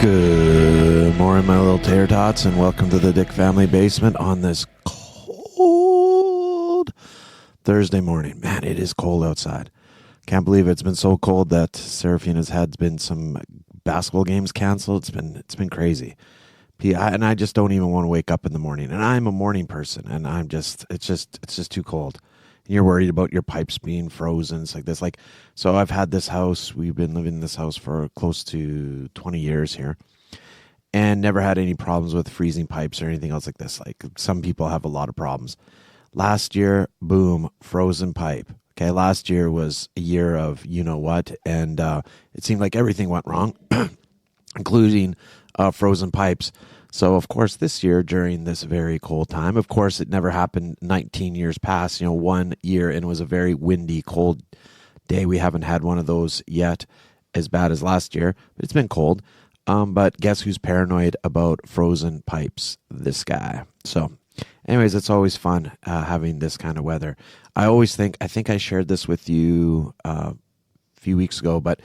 Good morning, my little tater tots, and welcome to the Dick Family Basement on this cold Thursday morning. Man, it is cold outside. Can't believe it's been so cold that Serafina's had been some basketball games canceled. It's been crazy. And I just don't even want to wake up in the morning. And I'm a morning person, and it's just too cold. And you're worried about your pipes being frozen. It's like this. So I've had this house. We've been living in this house for close to 20 years here, and never had any problems with freezing pipes or anything else like this. Like some people have a lot of problems. Last year, boom, frozen pipe. Okay, last year was a year of you know what, and it seemed like everything went wrong, including frozen pipes. So, of course, this year during this very cold time, of course, it never happened 19 years past, 1 year, and it was a very windy, cold day. We haven't had one of those yet as bad as last year, but it's been cold. But guess who's paranoid about frozen pipes? This guy. So, anyways, it's always fun having this kind of weather. I think I shared this with you a few weeks ago, but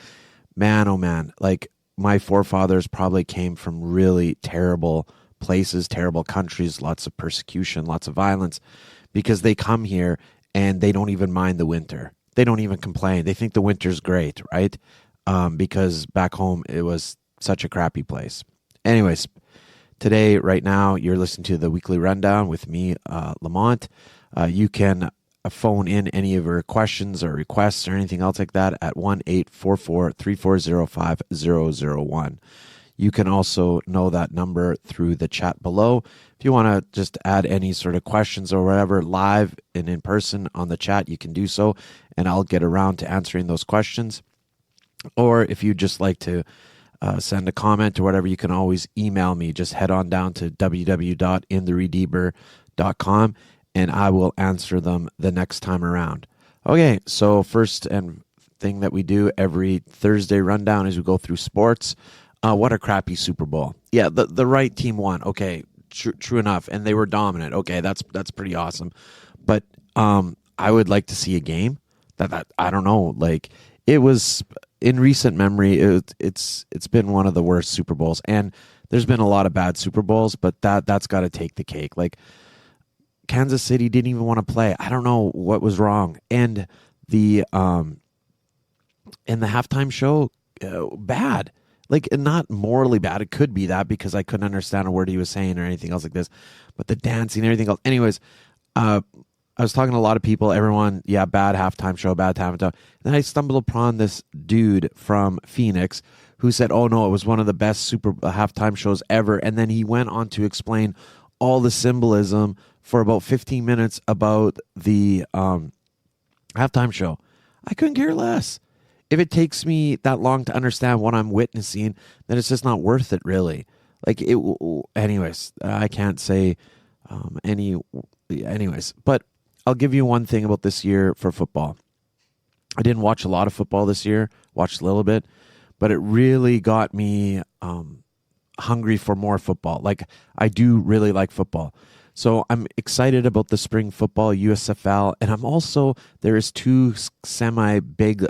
man, oh man, like, my forefathers probably came from really terrible places, terrible countries, lots of persecution, lots of violence, because they come here and they don't even mind the winter. They don't even complain. They think the winter's great, right? Because back home, it was such a crappy place. Anyways, today, right now, you're listening to the Weekly Rundown with me, Lamont. You can phone in any of your questions or requests or anything else like that at 1-844-340-5001. You can also know that number through the chat below. If you want to just add any sort of questions or whatever live and in person on the chat, you can do so, and I'll get around to answering those questions. Or if you just like to send a comment or whatever, you can always email me. Just head on down to www.intheredeemer.com and I will answer them the next time around. Okay, so first and thing that we do every Thursday rundown is we go through sports. What a crappy Super Bowl. Yeah, the right team won. Okay, true enough, and they were dominant. Okay, that's pretty awesome. But I would like to see a game that I don't know. Like, it was in recent memory. It's been one of the worst Super Bowls, and there's been a lot of bad Super Bowls, but that's got to take the cake. Like, Kansas City didn't even want to play. I don't know what was wrong. And the halftime show, bad. Like, not morally bad. It could be that because I couldn't understand a word he was saying or anything else like this. But the dancing and everything else. Anyways, I was talking to a lot of people. Everyone, bad halftime show, bad halftime show. Then I stumbled upon this dude from Phoenix who said, oh no, it was one of the best super halftime shows ever. And then he went on to explain all the symbolism for about 15 minutes about the halftime show. I couldn't care less. If it takes me that long to understand what I'm witnessing, then it's just not worth it, really. Like, anyways, I can't say anyways. But I'll give you one thing about this year for football. I didn't watch a lot of football this year, watched a little bit, but it really got me hungry for more football. Like, I do really like football. So I'm excited about the spring football, USFL, and there is 2 semi-big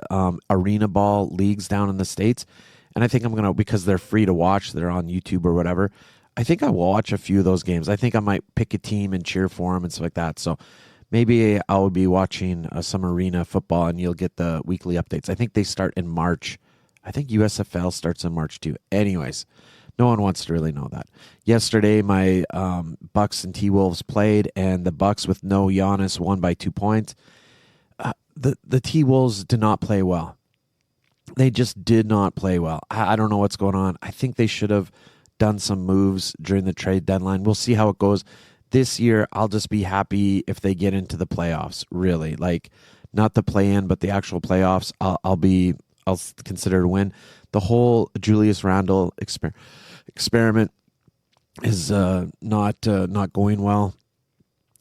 arena ball leagues down in the States, and I think I'm going to, because they're free to watch, they're on YouTube or whatever, I think I will watch a few of those games. I think I might pick a team and cheer for them and stuff like that. So maybe I'll be watching some arena football, and you'll get the weekly updates. I think they start in March. I think USFL starts in March too. Anyways, no one wants to really know that. Yesterday, my Bucks and T-Wolves played, and the Bucks with no Giannis won by 2 points. The T-Wolves did not play well. They just did not play well. I don't know what's going on. I think they should have done some moves during the trade deadline. We'll see how it goes. This year, I'll just be happy if they get into the playoffs, really. Like, not the play-in, but the actual playoffs. I'll consider it a win. The whole Julius Randle experiment is not going well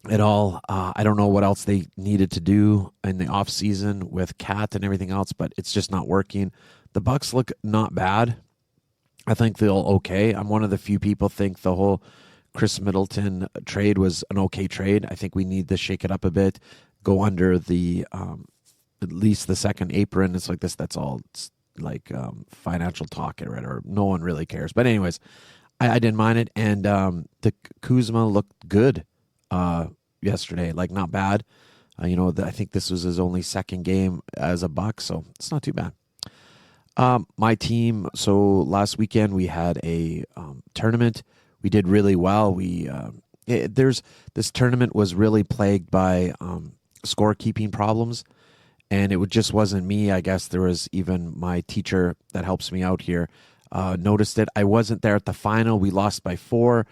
at all. I don't know what else they needed to do in the off season with Cat and everything else, but it's just not working. The Bucks look not bad. I think they'll okay. I'm one of the few people think the whole Chris Middleton trade was an okay trade. I think we need to shake it up a bit, go under the at least the second apron. It's like this. That's all. financial talk at Reddit, or no one really cares. But anyways, I didn't mind it, and the Kuzma looked good yesterday, like not bad. I think this was his only second game as a Buck, so it's not too bad. My team, so last weekend we had a tournament. We did really well. This tournament was really plagued by scorekeeping problems, and it just wasn't me. I guess there was even my teacher that helps me out here noticed it. I wasn't there at the final. We lost by 4,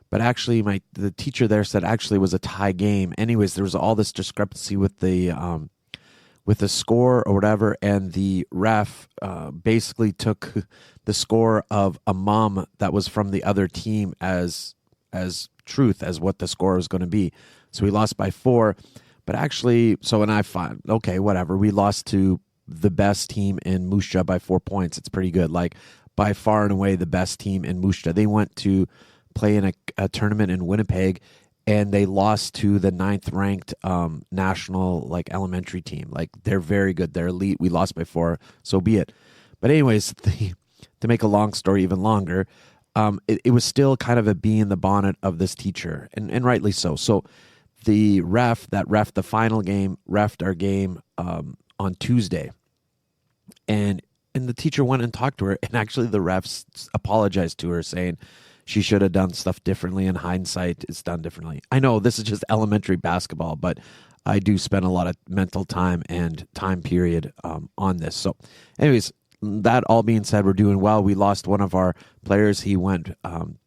but actually the teacher there said actually it was a tie game. Anyways, there was all this discrepancy with the score or whatever, and the ref basically took the score of a mom that was from the other team as truth, as what the score was going to be. So we lost by 4, but actually, and I find, okay, whatever. We lost to the best team in Musha by 4 points. It's pretty good. Like, by far and away the best team in Musha. They went to play in a tournament in Winnipeg, and they lost to the 9th ranked national elementary team. Like, they're very good. They're elite. We lost by 4, so be it. But anyways, to make a long story even longer, it was still kind of a bee in the bonnet of this teacher, and rightly so. So the ref the final game refed our game on Tuesday, and the teacher went and talked to her, and actually the refs apologized to her, saying she should have done stuff differently. In hindsight, it's done differently. I know this is just elementary basketball, but I do spend a lot of mental time and time period on this. So anyways, that all being said, we're doing well. We lost one of our players. He went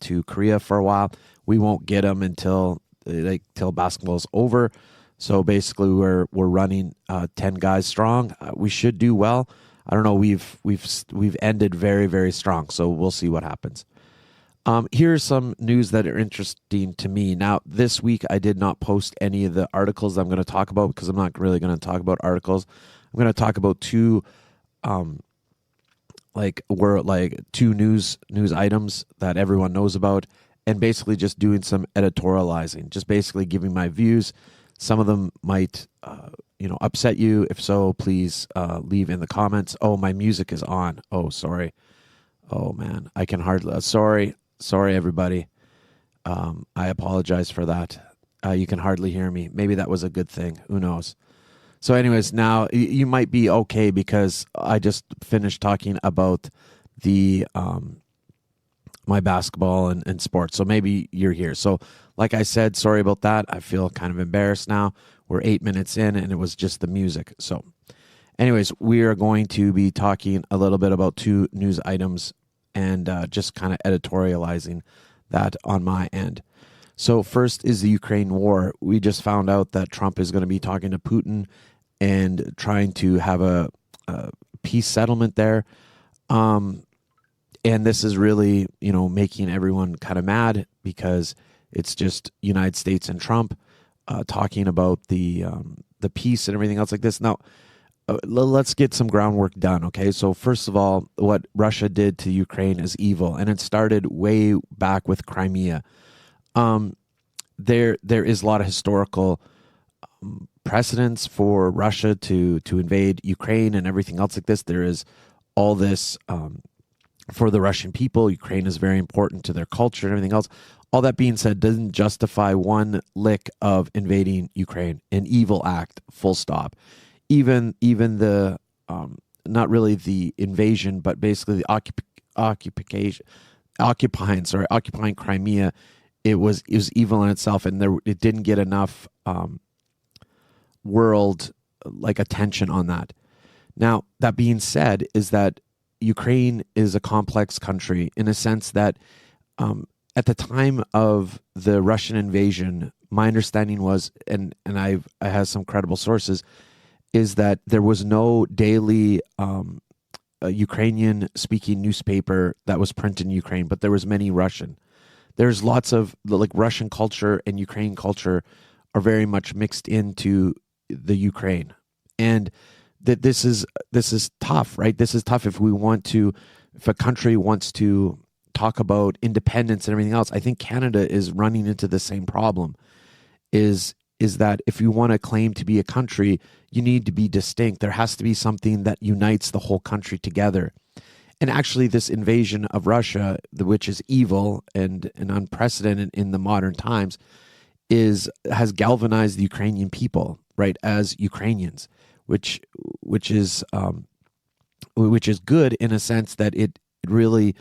to Korea for a while. We won't get him until basketball's over. So basically, we're running 10 guys strong. We should do well. I don't know. We've ended very, very strong. So we'll see what happens. Here's some news that are interesting to me. Now, this week I did not post any of the articles I'm going to talk about, because I'm not really going to talk about articles. I'm going to talk about two news items that everyone knows about, and basically just doing some editorializing, just basically giving my views. Some of them might upset you. If so, please leave in the comments. Oh, my music is on. Oh, sorry. Oh man, I can hardly. Sorry, everybody. I apologize for that. You can hardly hear me. Maybe that was a good thing. Who knows? So anyways, now you might be okay, because I just finished talking about the my basketball and sports. So maybe you're here. So like I said, sorry about that. I feel kind of embarrassed now. We're 8 minutes in, and it was just the music. So anyways, we are going to be talking a little bit about 2 news items, and just kind of editorializing that on my end. So first is the Ukraine war. We just found out that Trump is going to be talking to Putin and trying to have a peace settlement there. And this is really, making everyone kind of mad, because it's just United States and Trump talking about the peace and everything else like this. Now, let's get some groundwork done, okay? So first of all, what Russia did to Ukraine is evil, and it started way back with Crimea. There is a lot of historical precedents for Russia to invade Ukraine and everything else like this. There is all this for the Russian people. Ukraine is very important to their culture and everything else. All that being said, doesn't justify one lick of invading Ukraine. An evil act, full stop. Even the not really the invasion, but basically the occupying Crimea, it was evil in itself, and it didn't get enough world attention on that. Now, that being said, is that Ukraine is a complex country in a sense that at the time of the Russian invasion, my understanding was, and I have some credible sources, is that there was no daily Ukrainian-speaking newspaper that was printed in Ukraine, but there was many Russian. There's lots of Russian culture and Ukrainian culture are very much mixed into the Ukraine, and that this is tough, right? This is tough if a country wants to talk about independence and everything else. I think Canada is running into the same problem. Is is that if you want to claim to be a country, you need to be distinct. There has to be something that unites the whole country together. And actually, this invasion of Russia, which is evil and unprecedented in the modern times, has galvanized the Ukrainian people, right, as Ukrainians, which which is um, which is good in a sense that it really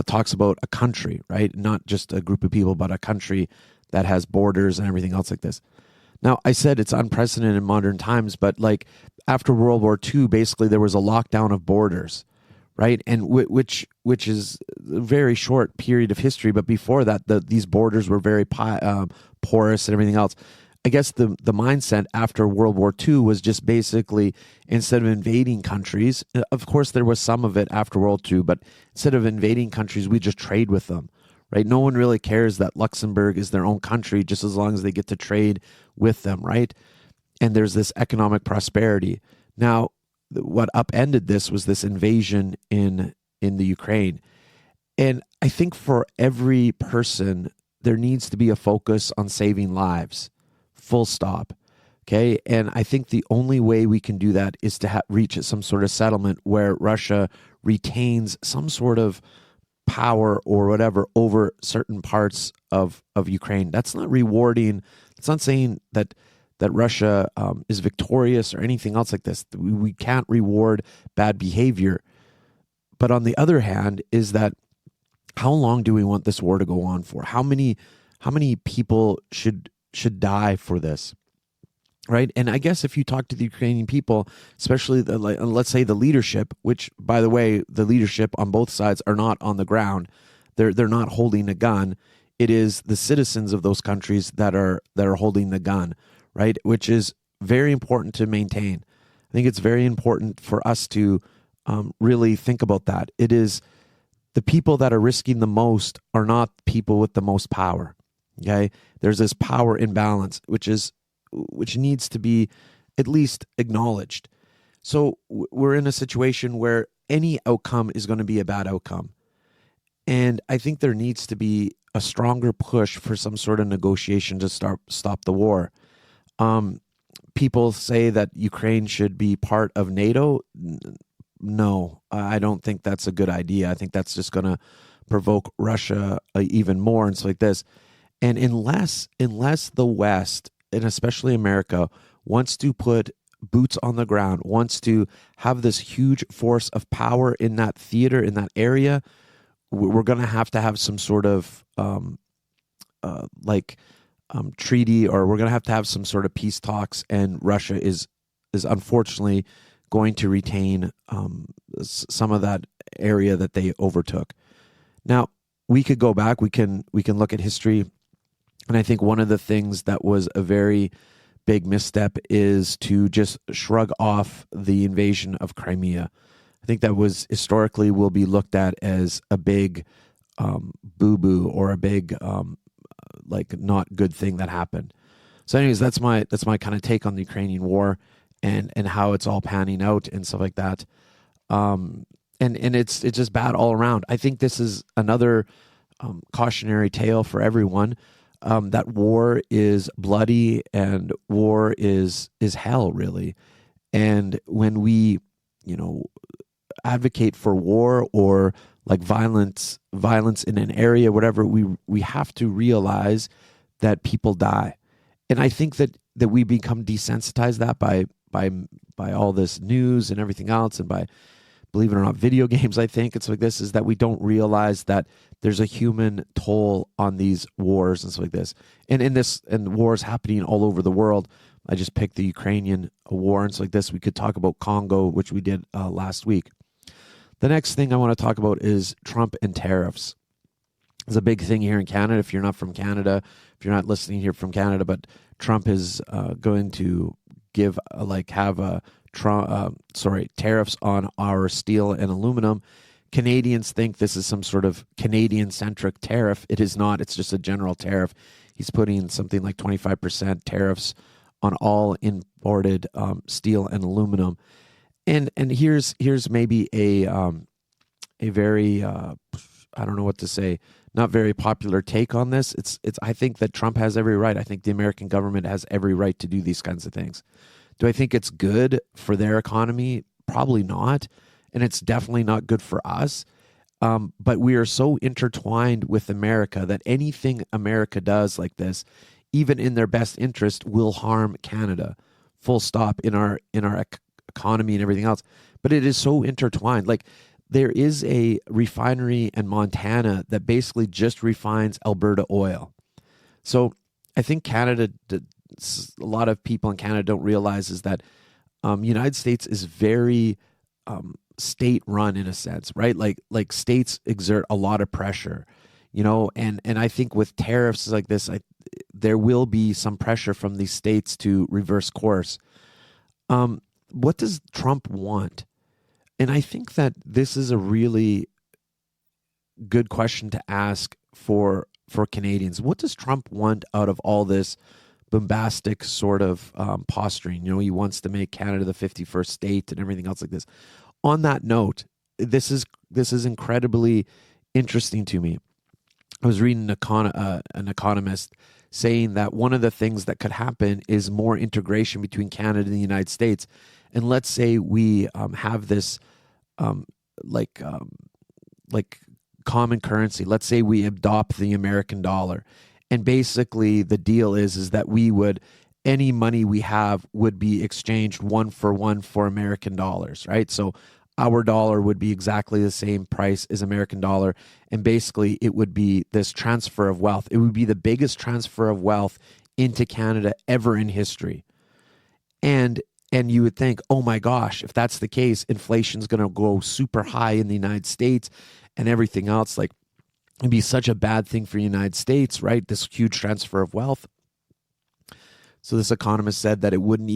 talks about a country, right, not just a group of people, but a country that has borders and everything else like this. Now, I said it's unprecedented in modern times, but like after World War II, basically there was a lockdown of borders, right? And which is a very short period of history. But before that, these borders were very porous and everything else. I guess the mindset after World War II was just basically, instead of invading countries, of course there was some of it after World War II, but instead of invading countries, we just trade with them, right? No one really cares that Luxembourg is their own country, just as long as they get to trade with them, right? And there's this economic prosperity. Now, what upended this was this invasion in the Ukraine. And I think for every person, there needs to be a focus on saving lives, full stop. Okay. And I think the only way we can do that is to reach some sort of settlement where Russia retains some sort of power or whatever over certain parts of Ukraine. That's not rewarding. It's not saying that Russia is victorious or anything else like this. We can't reward bad behavior. But on the other hand, is that how long do we want this war to go on for? How many people should die for this? Right. And I guess if you talk to the Ukrainian people, especially let's say the leadership, which, by the way, the leadership on both sides are not on the ground. They're not holding a gun. It is the citizens of those countries that are holding the gun, right? Which is very important to maintain. I think it's very important for us to really think about that. It is the people that are risking the most are not people with the most power. Okay. There's this power imbalance, which needs to be at least acknowledged. So we're in a situation where any outcome is going to be a bad outcome. And I think there needs to be a stronger push for some sort of negotiation to stop the war. People say that Ukraine should be part of NATO. No, I don't think that's a good idea. I think that's just going to provoke Russia even more and stuff like this. And unless the West, and especially America, wants to put boots on the ground, wants to have this huge force of power in that theater, in that area, we're going to have some sort of treaty, or we're going to have some sort of peace talks. And Russia is unfortunately going to retain some of that area that they overtook. Now, we could go back. We can look at history. And I think one of the things that was a very big misstep is to just shrug off the invasion of Crimea. I think that was historically will be looked at as a big boo-boo or a big not good thing that happened. So anyways, that's my kind of take on the Ukrainian war and how it's all panning out and stuff like that. And it's just bad all around. I think this is another cautionary tale for everyone. That war is bloody and war is hell, really. And when we, advocate for war or like violence in an area, whatever, we have to realize that people die. And I think that we become desensitized that by all this news and everything else, and by, believe it or not, video games. I think it's like this, is that we don't realize that there's a human toll on these wars and stuff like this. And wars happening all over the world. I just picked the Ukrainian war and stuff like this. We could talk about Congo, which we did last week. The next thing I want to talk about is Trump and tariffs. It's a big thing here in Canada. If you're not from Canada, if you're not listening here from Canada, but Trump is going to tariffs on our steel and aluminum. Canadians think this is some sort of Canadian-centric tariff. It is not. It's just a general tariff. He's putting something like 25% tariffs on all imported steel and aluminum. And here's maybe a very I don't know what to say, not very popular take on this. I think that Trump has every right. I think the American government has every right to do these kinds of things. Do I think it's good for their economy? Probably not. And it's definitely not good for us. But we are so intertwined with America that anything America does like this, even in their best interest, will harm Canada. Full stop in our economy and everything else. But it is so intertwined. Like there is a refinery in Montana that basically just refines Alberta oil. So I think Canada, a lot of people in Canada don't realize is that United States is very state run in a sense, right? Like states exert a lot of pressure, and I think with tariffs like this, there will be some pressure from these states to reverse course. What does Trump want? And I think that this is a really good question to ask for Canadians. What does Trump want out of all this bombastic sort of posturing? He wants to make Canada the 51st state and everything else like this. On that note, this is incredibly interesting to me. I was reading an economist saying that one of the things that could happen is more integration between Canada and the United States. And let's say we have this like common currency. Let's say we adopt the American dollar. And basically the deal is that any money we have would be exchanged 1-for-1 for American dollars, right? So our dollar would be exactly the same price as American dollar. And basically it would be this transfer of wealth. It would be the biggest transfer of wealth into Canada ever in history. And you would think, oh my gosh, if that's the case, inflation's going to go super high in the United States and everything else. Like it'd be such a bad thing for the United States, right? This huge transfer of wealth. So this economist said that it would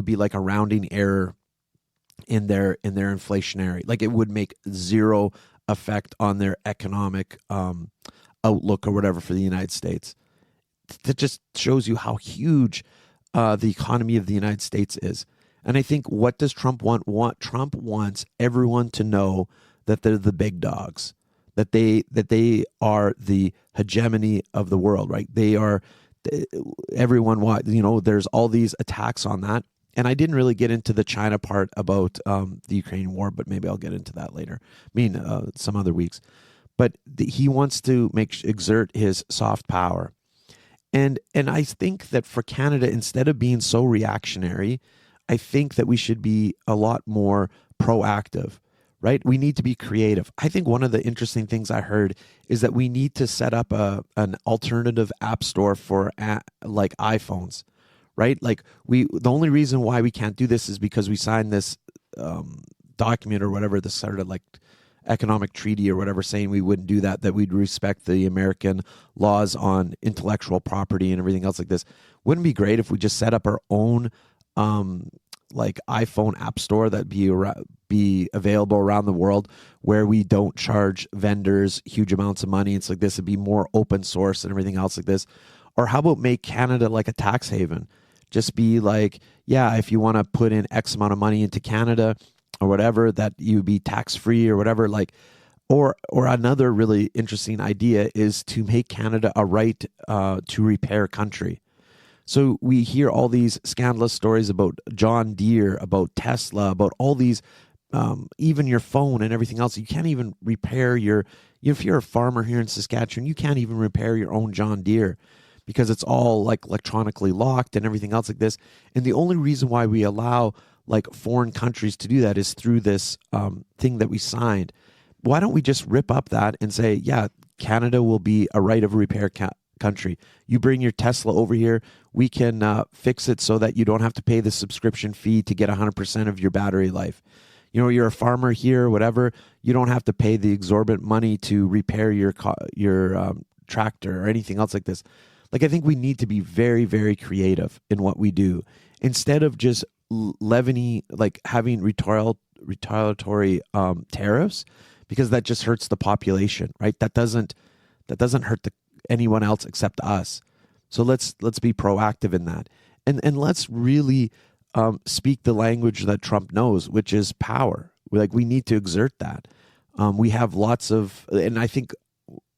be like a rounding error in their inflationary, like it would make zero effect on their economic outlook or whatever for the United States. That just shows you how huge the economy of the United States is. And I think, what does Trump want? Trump wants everyone to know that they're the big dogs, that they are the hegemony of the world, right? They are. Everyone there's all these attacks on that. And I didn't really get into the China part about the Ukraine war, but maybe I'll get into that later. Some other weeks. But he wants to exert his soft power. And I think that for Canada, instead of being so reactionary, I think that we should be a lot more proactive, right? We need to be creative. I think one of the interesting things I heard is that we need to set up an alternative app store for like iPhones, right? Like the only reason why we can't do this is because we signed this document or whatever, this sort of like economic treaty or whatever, saying we wouldn't do that we'd respect the American laws on intellectual property and everything else like this. Wouldn't it be great if we just set up our own like iPhone app store that be available around the world, where we don't charge vendors huge amounts of money? It's like this would be more open source and everything else like this. Or how about make Canada like a tax haven? Just be like, yeah, if you want to put in X amount of money into Canada or whatever, that you be tax free or whatever. Like, or another really interesting idea is to make Canada a right to repair country. So we hear all these scandalous stories about John Deere, about Tesla, about all these, even your phone and everything else. You can't even repair if you're a farmer here in Saskatchewan, you can't even repair your own John Deere because it's all like electronically locked and everything else like this. And the only reason why we allow like foreign countries to do that is through this thing that we signed. Why don't we just rip up that and say, yeah, Canada will be a right of repair country. You bring your Tesla over here, we can fix it so that you don't have to pay the subscription fee to get 100% of your battery life. You're a farmer here, whatever. You don't have to pay the exorbitant money to repair your tractor or anything else like this. Like, I think we need to be very, very creative in what we do instead of just having retaliatory tariffs, because that just hurts the population, right? That doesn't hurt anyone else except us. So let's be proactive in that, and let's really speak the language that Trump knows, which is power. We need to exert that. We have lots of, and I think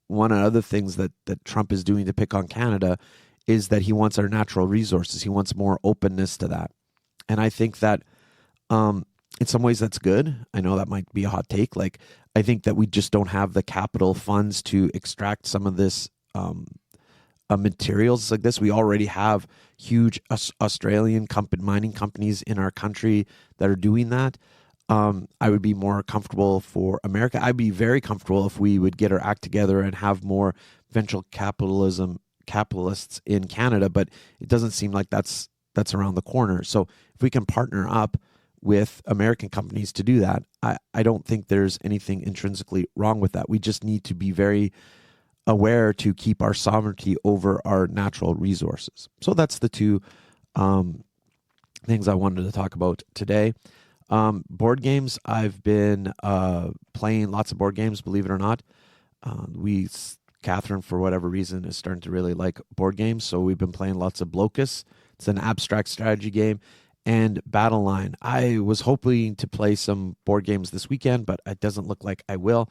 one of the other things that Trump is doing to pick on Canada is that he wants our natural resources. He wants more openness to that. And I think that in some ways that's good. I know that might be a hot take. Like, I think that we just don't have the capital funds to extract some of this materials like this. We already have huge Australian mining companies in our country that are doing that. I would be more comfortable for America. I'd be very comfortable if we would get our act together and have more venture capitalists in Canada, but it doesn't seem like that's around the corner. So if we can partner up with American companies to do that, I don't think there's anything intrinsically wrong with that. We just need to be very aware to keep our sovereignty over our natural resources. So that's the two things I wanted to talk about today. Board games. I've been playing lots of board games, believe it or not. Catherine, for whatever reason, is starting to really like board games. So we've been playing lots of Blocus. It's an abstract strategy game. And Battle Line. I was hoping to play some board games this weekend, but it doesn't look like I will.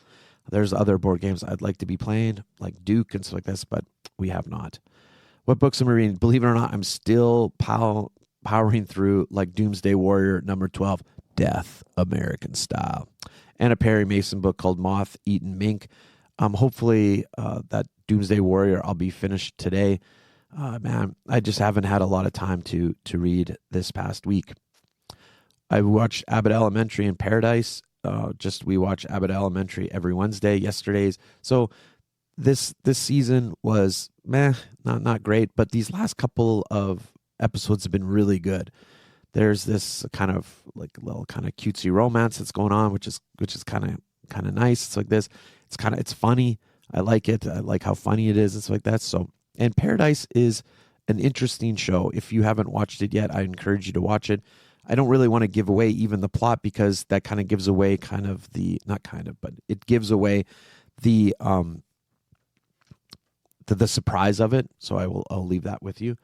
There's other board games I'd like to be playing, like Duke and stuff like this, but we have not. What books am I reading? Believe it or not, I'm still powering through like Doomsday Warrior number 12, Death American Style, and a Perry Mason book called Moth Eaten Mink. Hopefully that Doomsday Warrior I'll be finished today. Man, I just haven't had a lot of time to read this past week. I watched Abbott Elementary in Paradise. We watch Abbott Elementary every Wednesday. Yesterday's. So this season was not great, but these last couple of episodes have been really good. There's this kind of like little kind of cutesy romance that's going on, which is kind of nice. It's like this. It's funny. I like it. I like how funny it is. It's like that. So, and Paradise is an interesting show. If you haven't watched it yet, I encourage you to watch it. I don't really want to give away even the plot because that kind of gives away but it gives away the surprise of it. So I'll leave that with you.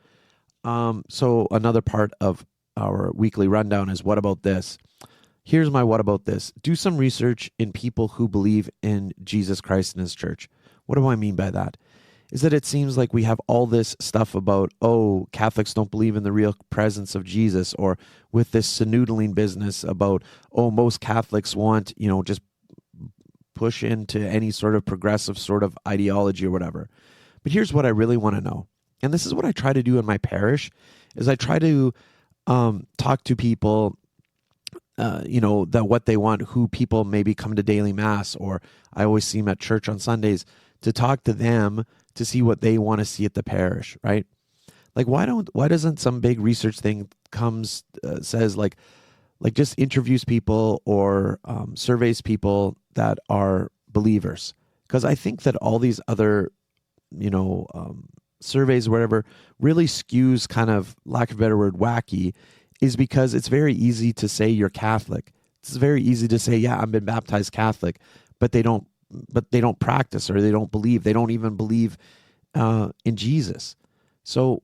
So another part of our weekly rundown is what about this? Here's my what about this. Do some research in people who believe in Jesus Christ and his church. What do I mean by that? Is that it seems like we have all this stuff about, Catholics don't believe in the real presence of Jesus, or with this snoodling business about, most Catholics want, just push into any sort of progressive sort of ideology or whatever. But here's what I really want to know. And this is what I try to do in my parish, is I try to talk to people, that what they want, who people maybe come to daily mass, or I always see them at church on Sundays, to talk to them to see what they want to see at the parish, right? Like, why doesn't some big research thing says like just interviews people or surveys people that are believers? Because I think that all these other, surveys or whatever really skews kind of, lack of a better word, wacky, is because it's very easy to say you're Catholic. It's very easy to say, yeah, I've been baptized Catholic, but they don't practice, or they don't believe. They don't even believe in Jesus. So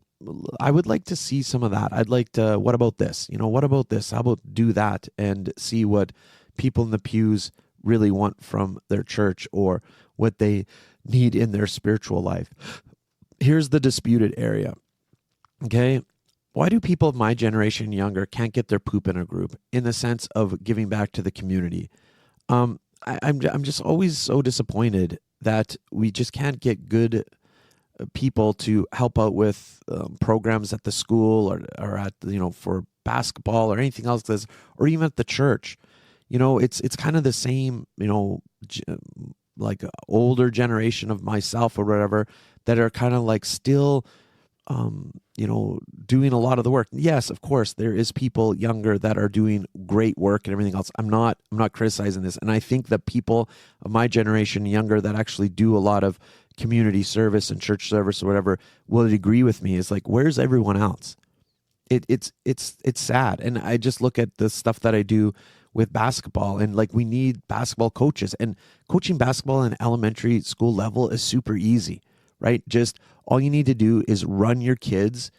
I would like to see some of that. I'd like to, what about this? What about this? How about do that and see what people in the pews really want from their church, or what they need in their spiritual life. Here's the disputed area. Okay. Why do people of my generation and younger can't get their poop in a group in the sense of giving back to the community? I'm just always so disappointed that we just can't get good people to help out with programs at the school or at, for basketball or anything else, or even at the church. It's kind of the same, like older generation of myself or whatever that are kind of like still, doing a lot of the work. Yes, of course, there is people younger that are doing great work and everything else. I'm not criticizing this. And I think that people of my generation younger that actually do a lot of community service and church service or whatever will agree with me. It's like, where's everyone else? It's sad. And I just look at the stuff that I do with basketball, and like, we need basketball coaches, and coaching basketball in elementary school level is super easy, right? Just all you need to do is run your kids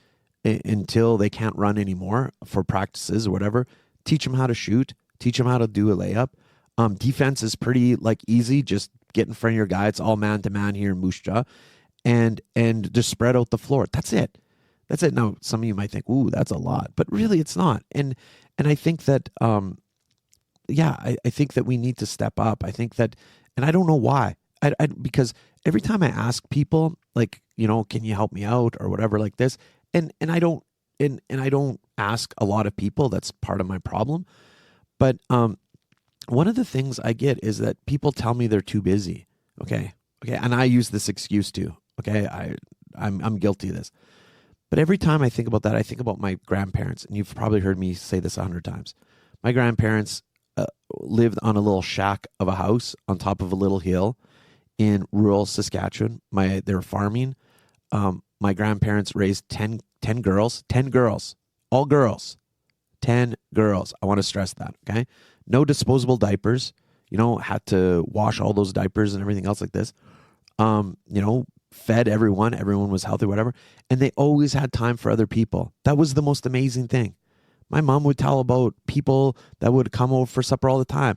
until they can't run anymore for practices or whatever. Teach them how to shoot, teach them how to do a layup, Defense is pretty like easy. Just get in front of your guy. It's all man to man here in Moose Jaw, and just spread out the floor. That's it. That's it. Now, some of you might think, "Ooh, that's a lot," but really, it's not. And I think that, yeah, I think that we need to step up. I think that, and I don't know why. Because every time I ask people, like, can you help me out or whatever, like this, and I don't, and I don't ask a lot of people. That's part of my problem. But one of the things I get is that people tell me they're too busy. Okay, and I use this excuse too. Okay, I'm guilty of this. But every time I think about that, I think about my grandparents, and you've probably heard me say this 100 times. My grandparents lived on a little shack of a house on top of a little hill in rural Saskatchewan. They were farming. My grandparents raised 10 girls, all girls, 10 girls. I want to stress that, okay? No disposable diapers, had to wash all those diapers and everything else like this. Fed everyone was healthy, whatever. And they always had time for other people. That was the most amazing thing. My mom would tell about people that would come over for supper all the time.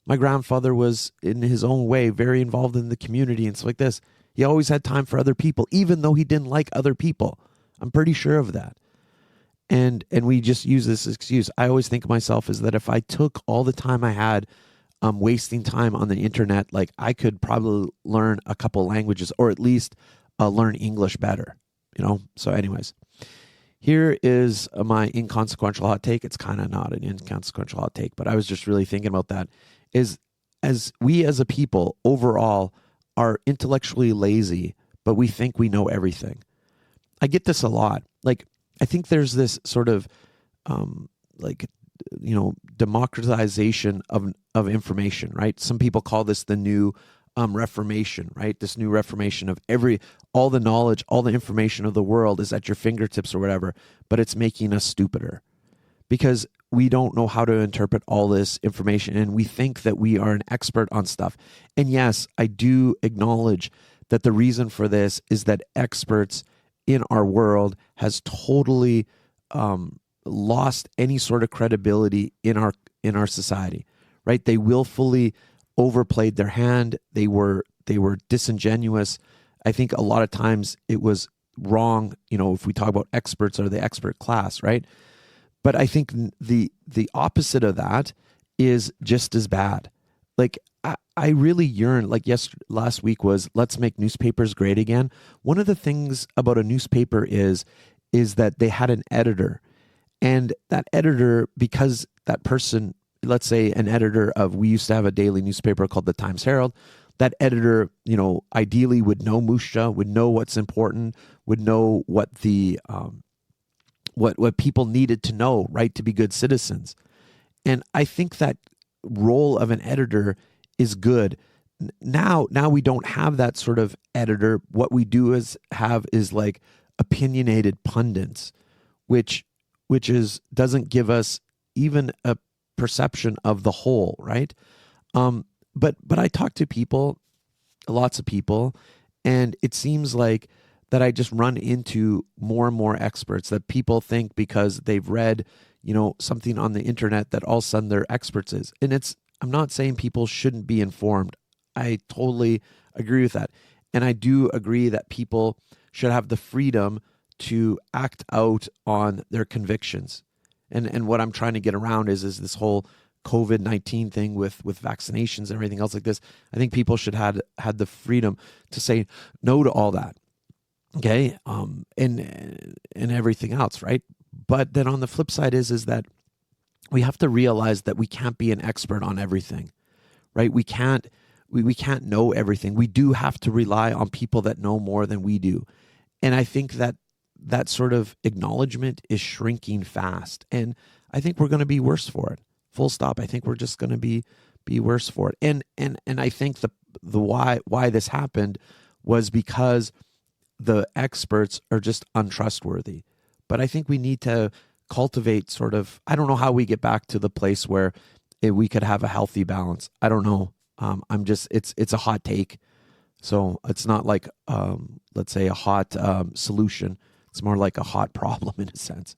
My grandfather was, in his own way, very involved in the community and stuff like this. He always had time for other people, even though he didn't like other people. I'm pretty sure of that. And we just use this excuse. I always think of myself as that if I took all the time I had wasting time on the internet, like I could probably learn a couple languages, or at least learn English better, So anyways, here is my inconsequential hot take. It's kind of not an inconsequential hot take, but I was just really thinking about that. Is as we as a people overall are intellectually lazy, but we think we know everything. I get this a lot. Like, I think there's this sort of democratization of information, right? Some people call this the new Reformation, right? This new Reformation of all the knowledge, all the information of the world is at your fingertips or whatever, but it's making us stupider because we don't know how to interpret all this information, and we think that we are an expert on stuff. And yes, I do acknowledge that the reason for this is that experts in our world has totally lost any sort of credibility in our society, right? They willfully overplayed their hand. They were disingenuous. I think a lot of times it was wrong, if we talk about experts or the expert class, right? But I think the opposite of that is just as bad. Like, I really yearn, like last week was, let's make newspapers great again. One of the things about a newspaper is that they had an editor. And that editor, because that person, let's say an editor we used to have a daily newspaper called the Times Herald. That editor, ideally would know Moose Jaw, would know what's important, would know what the what people needed to know, right, to be good citizens. And I think that role of an editor is good. Now we don't have that sort of editor. What we do is like opinionated pundits, which doesn't give us even a perception of the whole, right? But I talk to people, lots of people, and it seems like that I just run into more and more experts that people think because they've read, something on the internet that all of a sudden they're experts is. And I'm not saying people shouldn't be informed. I totally agree with that. And I do agree that people should have the freedom to act out on their convictions. And what I'm trying to get around is this whole COVID-19 thing with vaccinations and everything else like this. I think people should had the freedom to say no to all that. Okay. And everything else, right? But then on the flip side is that we have to realize that we can't be an expert on everything, right? We can't know everything. We do have to rely on people that know more than we do. And I think that sort of acknowledgement is shrinking fast. And I think we're going to be worse for it. Full stop. I think we're just going to be worse for it. And I think the why this happened was because the experts are just untrustworthy. But I think we need to cultivate sort of, I don't know how we get back to the place where we could have a healthy balance. I don't know. It's a hot take. So it's not like, let's say, a hot solution. It's more like a hot problem in a sense.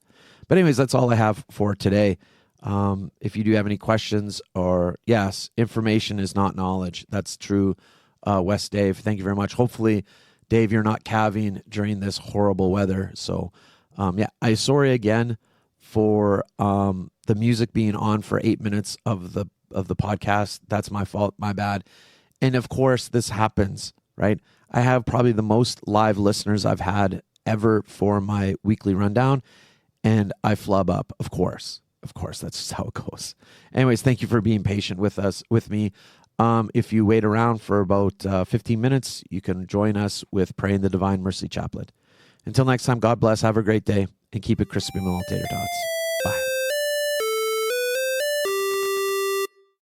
But anyways, that's all I have for today. If you do have any questions, or yes, information is not knowledge. That's true. West Dave, thank you very much. Hopefully, Dave, you're not calving during this horrible weather. So, I sorry again for the music being on for 8 minutes of the podcast. That's my fault, my bad. And of course, this happens, right? I have probably the most live listeners I've had ever for my weekly rundown, and I flub up, of course. Of course, that's just how it goes. Anyways, thank you for being patient with me. If you wait around for about 15 minutes, you can join us with praying the Divine Mercy Chaplet. Until next time, God bless. Have a great day, and keep it crispy, Tater Tots.